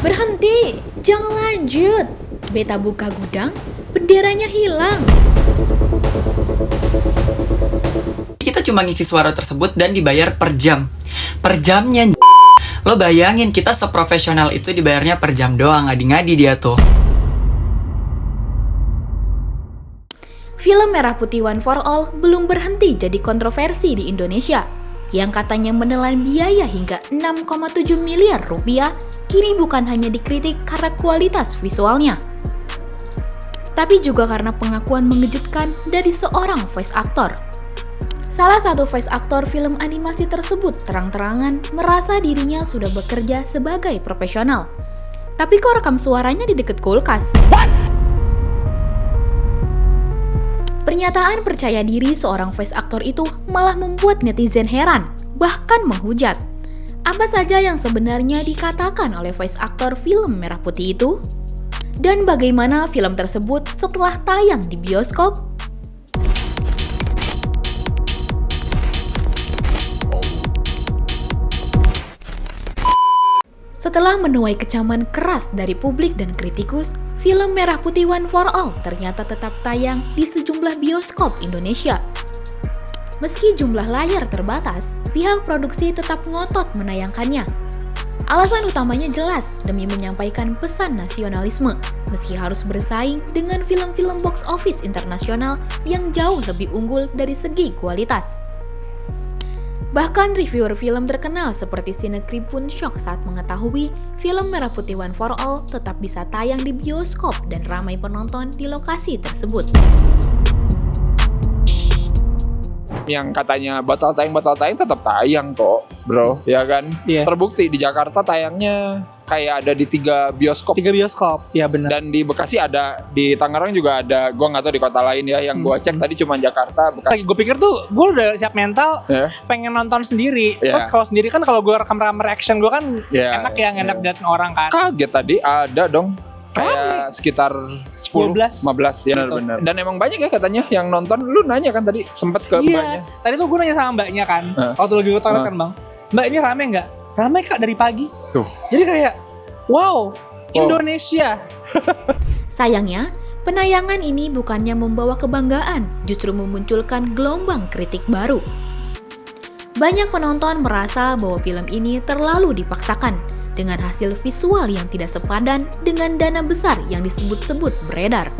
Berhenti, jangan lanjut. Beta buka gudang, benderanya hilang. Kita cuma ngisi suara tersebut dan dibayar per jam. Per jamnya. Lo bayangin kita seprofesional itu dibayarnya per jam doang, ngadi-ngadi dia tuh. Film Merah Putih One for All belum berhenti jadi kontroversi di Indonesia. Yang katanya menelan biaya hingga 6,7 miliar rupiah, kini bukan hanya dikritik karena kualitas visualnya, tapi juga karena pengakuan mengejutkan dari seorang voice actor. Salah satu voice actor film animasi tersebut terang-terangan merasa dirinya sudah bekerja sebagai profesional. Tapi kok rekam suaranya di dekat kulkas? Pernyataan percaya diri seorang voice actor itu malah membuat netizen heran, bahkan menghujat. Apa saja yang sebenarnya dikatakan oleh voice actor film Merah Putih itu? Dan bagaimana film tersebut setelah tayang di bioskop? Setelah menuai kecaman keras dari publik dan kritikus, film Merah Putih One for All ternyata tetap tayang di sejumlah bioskop Indonesia. Meski jumlah layar terbatas, pihak produksi tetap ngotot menayangkannya. Alasan utamanya jelas, demi menyampaikan pesan nasionalisme, meski harus bersaing dengan film-film box office internasional yang jauh lebih unggul dari segi kualitas. Bahkan reviewer film terkenal seperti Cinecrip pun syok saat mengetahui film Merah Putih One for All tetap bisa tayang di bioskop dan ramai penonton di lokasi tersebut. Yang katanya batal tayang tetap tayang kok, bro, ya kan? Iya. Terbukti di Jakarta tayangnya kayak ada di 3 bioskop. 3 bioskop, ya benar. Dan di Bekasi ada, di Tangerang juga ada. Gua nggak tahu di kota lain ya. Yang gua cek tadi cuma Jakarta, Bekasi. Gue pikir tuh gue udah siap mental, Ya. pengen nonton sendiri. Yeah. Terus kalau sendiri kan kalau gue rekam reaction gue kan Yeah, enak ya, enak yeah. diliatin orang kan. Kaget tadi ada dong. Kayak sekitar 10, 12. 15 ya Gitu. benar. Dan emang banyak ya katanya yang nonton. Lu nanya kan tadi, sempet ke mbaknya. Iya, tadi tuh gue nanya sama mbaknya kan, waktu lagi gue kan bang, mbak ini rame nggak? Rame kak dari pagi. Tuh. Jadi kayak, wow. Indonesia. Sayangnya, penayangan ini bukannya membawa kebanggaan, justru memunculkan gelombang kritik baru. Banyak penonton merasa bahwa film ini terlalu dipaksakan, dengan hasil visual yang tidak sepadan dengan dana besar yang disebut-sebut beredar.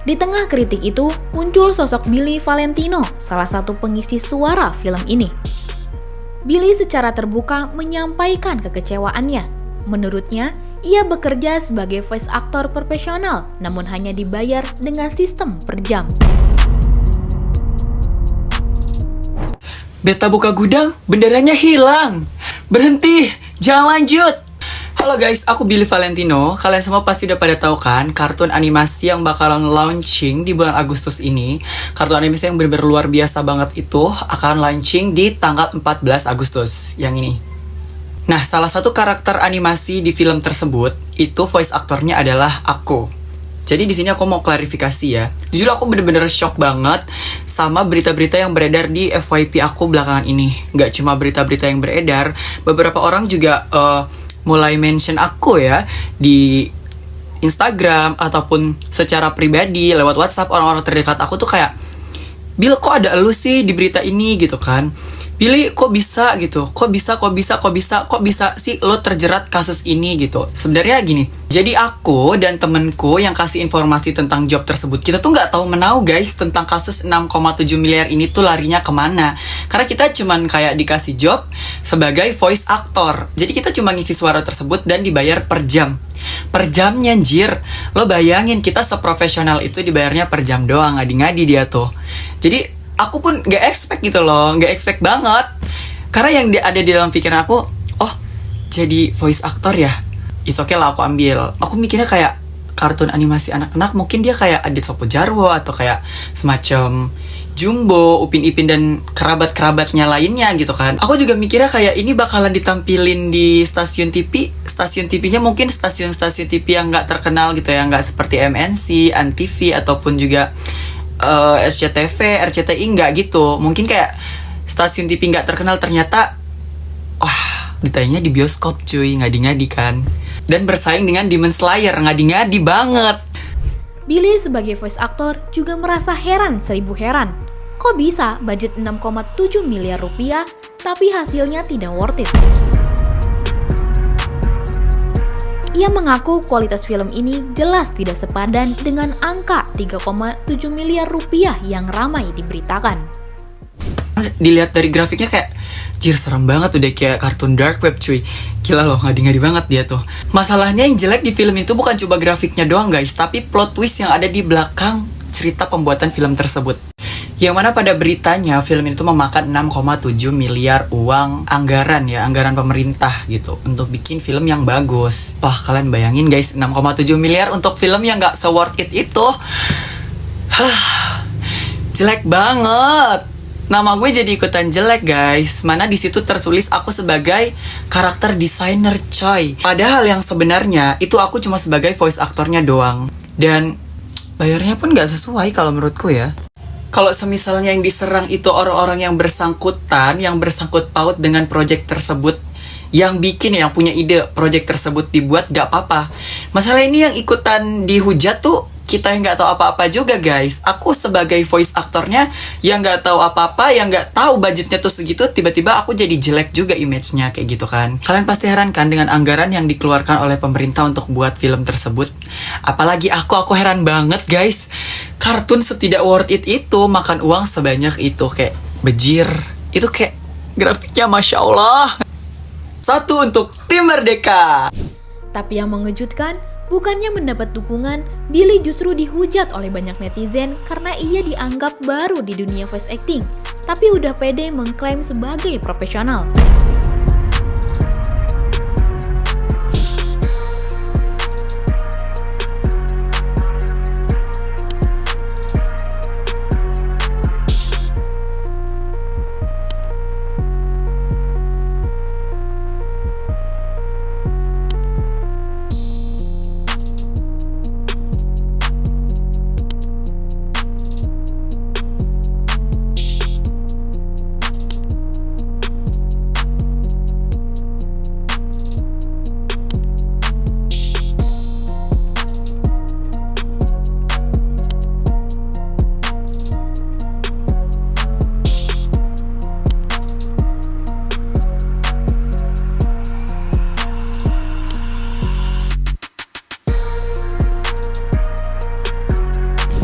Di tengah kritik itu, muncul sosok Billy Valentino, salah satu pengisi suara film ini. Billy secara terbuka menyampaikan kekecewaannya. Menurutnya, ia bekerja sebagai voice actor profesional, namun hanya dibayar dengan sistem per jam. Beta buka gudang, benderanya hilang. Berhenti, jangan lanjut. Halo guys, aku Billy Valentino. Kalian semua pasti udah pada tahu kan kartun animasi yang bakalan launching di bulan Agustus ini. Kartun animasi yang benar-benar luar biasa banget itu akan launching di tanggal 14 Agustus yang ini. Nah, salah satu karakter animasi di film tersebut itu voice aktornya adalah aku. Jadi di sini aku mau klarifikasi ya. Jujur aku bener-bener shock banget sama berita-berita yang beredar di FYP aku belakangan ini. Gak cuma berita-berita yang beredar, beberapa orang juga mulai mention aku ya di Instagram ataupun secara pribadi lewat WhatsApp. Orang-orang terdekat aku tuh kayak, Bil, kok ada elu sih di berita ini gitu kan? Billy, kok bisa gitu? Kok bisa sih lo terjerat kasus ini gitu? Sebenarnya gini, jadi aku dan temenku yang kasih informasi tentang job tersebut, kita tuh nggak tahu menau guys tentang kasus 6,7 miliar ini tuh larinya kemana. Karena kita cuman kayak dikasih job sebagai voice actor. Jadi kita cuma ngisi suara tersebut dan dibayar per jam. Per jamnya anjir. Lo bayangin kita seprofesional itu dibayarnya per jam doang, ngadi-ngadi dia tuh. Jadi aku pun gak expect gitu loh, gak expect banget. Karena yang ada di dalam pikiran aku, oh jadi voice actor ya, is okay lah aku ambil. Aku mikirnya kayak kartun animasi anak-anak, mungkin dia kayak Adit Sopo Jarwo atau kayak semacam Jumbo, Upin Ipin dan kerabat-kerabatnya lainnya gitu kan. Aku juga mikirnya kayak ini bakalan ditampilin di stasiun TV. Stasiun TV-nya mungkin stasiun-stasiun TV yang gak terkenal gitu ya, gak seperti MNC, Antv ataupun juga SCTV, RCTI, nggak gitu. Mungkin kayak stasiun TV nggak terkenal, ternyata wah ditayangnya di bioskop cuy, ngadi-ngadi kan. Dan bersaing dengan Demon Slayer, ngadi-ngadi banget. Billy sebagai voice actor juga merasa heran seribu heran. Kok bisa budget 6,7 miliar rupiah, tapi hasilnya tidak worth it? Ia mengaku kualitas film ini jelas tidak sepadan dengan angka 3,7 miliar rupiah yang ramai diberitakan. Dilihat dari grafiknya kayak, jir serem banget udah kayak kartun dark web cuy. Gila loh, ngadi-ngadi banget dia tuh. Masalahnya yang jelek di film itu bukan cuma grafiknya doang guys, tapi plot twist yang ada di belakang cerita pembuatan film tersebut. Yang mana pada beritanya film itu memakan 6,7 miliar uang anggaran pemerintah gitu untuk bikin film yang bagus. Wah, kalian bayangin guys, 6,7 miliar untuk film yang gak se-worth it itu. Jelek banget. Nama gue jadi ikutan jelek guys. Mana di situ tertulis aku sebagai karakter designer coy. Padahal yang sebenarnya itu aku cuma sebagai voice aktornya doang. Dan bayarnya pun gak sesuai kalau menurutku ya. Kalau semisalnya yang diserang itu orang-orang yang bersangkutan, yang bersangkut paut dengan project tersebut, yang bikin, yang punya ide project tersebut dibuat, gak apa-apa. Masalah ini yang ikutan dihujat tuh kita yang gak tahu apa-apa juga guys. Aku sebagai voice aktornya yang gak tahu apa-apa, yang gak tahu budgetnya tuh segitu, tiba-tiba aku jadi jelek juga image-nya kayak gitu kan. Kalian pasti heran kan dengan anggaran yang dikeluarkan oleh pemerintah untuk buat film tersebut. Apalagi aku heran banget guys. Kartun setidak worth it itu makan uang sebanyak itu, kayak bejir. Itu kayak grafiknya Masya Allah. 1 untuk Tim Merdeka. Tapi yang mengejutkan, bukannya mendapat dukungan, Billy justru dihujat oleh banyak netizen karena ia dianggap baru di dunia voice acting, tapi udah pede mengklaim sebagai profesional.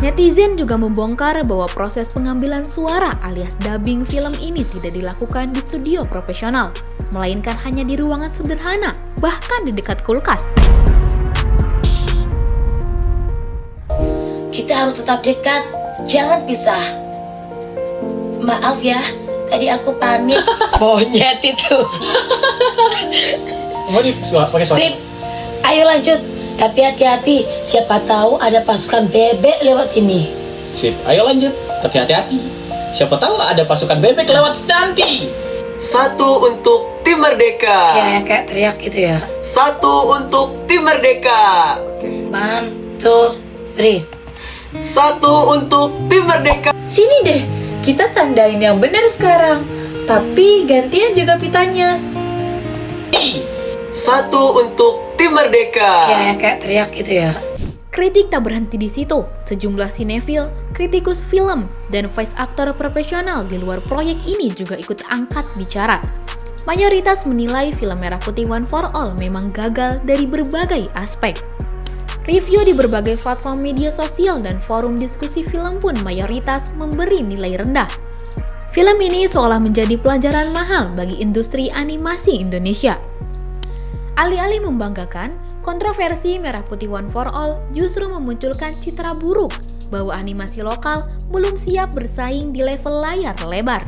Netizen juga membongkar bahwa proses pengambilan suara alias dubbing film ini tidak dilakukan di studio profesional, melainkan hanya di ruangan sederhana, bahkan di dekat kulkas. Kita harus tetap dekat, jangan pisah. Maaf ya, tadi aku panik. Monyet itu. Sip, ayo lanjut. Tapi hati-hati, siapa tahu ada pasukan bebek lewat sini. Sip, ayo lanjut. Tapi hati-hati, siapa tahu ada pasukan bebek lewat nanti. 1 untuk Tim Merdeka. Ya, yang kayak teriak gitu ya. 1 untuk Tim Merdeka. 1, 2, 3. 1 untuk Tim Merdeka. Sini deh, kita tandain yang benar sekarang. Tapi gantian juga pitanya. 1 untuk Tim Merdeka. Ya, yang kayak teriak gitu ya. Kritik tak berhenti di situ. Sejumlah sinefil, kritikus film, dan voice actor profesional di luar proyek ini juga ikut angkat bicara. Mayoritas menilai film Merah Putih One for All memang gagal dari berbagai aspek. Review di berbagai platform media sosial dan forum diskusi film pun mayoritas memberi nilai rendah. Film ini seolah menjadi pelajaran mahal bagi industri animasi Indonesia. Alih-alih membanggakan, kontroversi Merah Putih One for All justru memunculkan citra buruk bahwa animasi lokal belum siap bersaing di level layar lebar.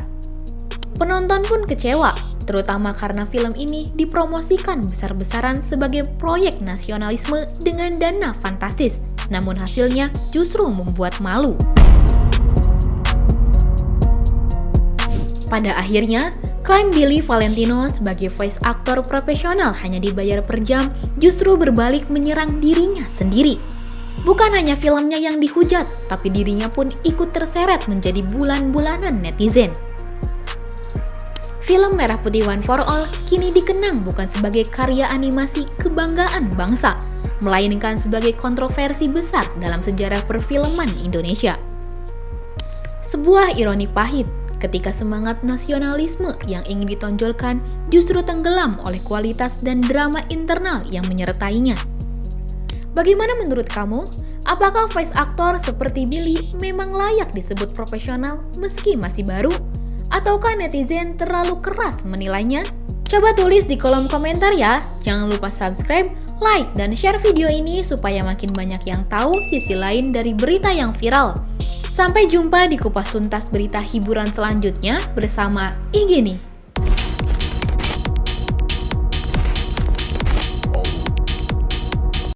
Penonton pun kecewa, terutama karena film ini dipromosikan besar-besaran sebagai proyek nasionalisme dengan dana fantastis, namun hasilnya justru membuat malu. Pada akhirnya, klaim Billy Valentino sebagai voice actor profesional hanya dibayar per jam justru berbalik menyerang dirinya sendiri. Bukan hanya filmnya yang dihujat, tapi dirinya pun ikut terseret menjadi bulan-bulanan netizen. film Merah Putih One for All kini dikenang bukan sebagai karya animasi kebanggaan bangsa, melainkan sebagai kontroversi besar dalam sejarah perfilman Indonesia. Sebuah ironi pahit ketika semangat nasionalisme yang ingin ditonjolkan justru tenggelam oleh kualitas dan drama internal yang menyertainya. Bagaimana menurut kamu? Apakah voice actor seperti Billy memang layak disebut profesional meski masih baru? Ataukah netizen terlalu keras menilainya? Coba tulis di kolom komentar ya. Jangan lupa subscribe, like, dan share video ini supaya makin banyak yang tahu sisi lain dari berita yang viral. Sampai jumpa di kupas tuntas berita hiburan selanjutnya bersama Igini.